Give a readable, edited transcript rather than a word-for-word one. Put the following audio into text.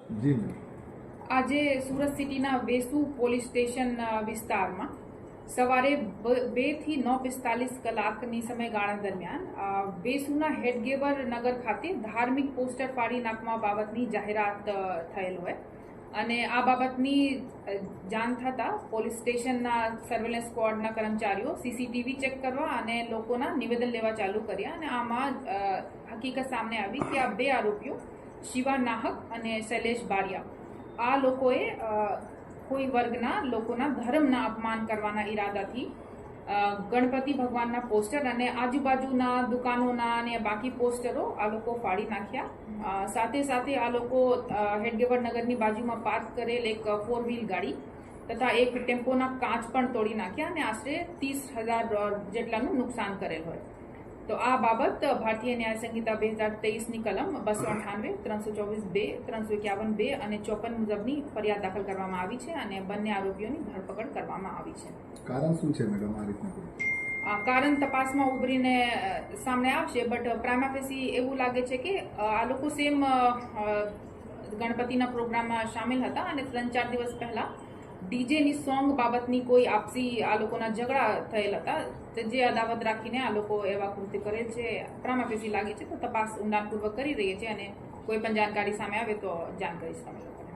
જી ma'am, આજે સુરત સિટીના Vesu police station વિસ્તારમાં સવારે 2 થી 9:45 કલાકની સમયગાળા દરમિયાન વેસુના હેડગેવર નગર ખાતે ધાર્મિક પોસ્ટર ફાડી નાખવા બાબતની જાહેરાત થયેલ હોય અને આ બાબતની જાણ થતાં પોલીસ સ્ટેશનના સર્વેલન્સ સ્ક્વોડના કર્મચારીઓ સીસીટીવી ચેક કરવા અને લોકોના નિવેદન લેવા ચાલુ કર્યા અને આમાં હકીકત સામે આવી કે આ 2 આરોપીઓ શિવા નાહક અને શૈલેષ બારિયા આ લોકોએ કોઈ વર્ગના લોકોના ધર્મના અપમાન કરવાના ઈરાદાથી ગણપતિ ભગવાનના પોસ્ટર અને આજુબાજુના દુકાનોના અને બાકી પોસ્ટરો આ લોકો ફાડી નાખ્યા। સાથે સાથે આ લોકો હેડગેવર નગરની બાજુમાં પાર્ક કરેલ એક 4 વ્હીલ ગાડી તથા એક ટેમ્પોના કાચ પણ તોડી નાખ્યા અને આશરે 30,000 જેટલાનું નુકસાન કરેલ હોય। તો આ બાબત ભારતીય ન્યાય સંહિતા 2023ની કલમ 298, 324(2), 351(2) અને 54 મુજબની ફરિયાદ દાખલ કરવામાં આવી છે અને બંને આરોપીઓની ધરપકડ કરવામાં આવી છે। કારણ શું છે મેડમ આ રીતના? કારણ તપાસમાં ઉભરીને સામે આવશે, બટ પ્રાઇમા ફેસી એવું લાગે છે કે આ લોકો સેમ ગણપતિના પ્રોગ્રામમાં સામેલ હતા અને 3-4 દિવસ પહેલા ડીજેની સોંગ બાબતની કોઈ આપસી આ લોકોના ઝઘડા થયેલ હતા, જે અદાવત રાખીને આ લોકો એવા કૃત્ય કરેલ છે પ્રાઇમા ફેસી લાગે છે। તો તપાસ ઊંડાણપૂર્વક કરી રહી છે અને કોઈ પણ જાણકારી સામે આવે તો જાણ કરીશ તમે લોકોને।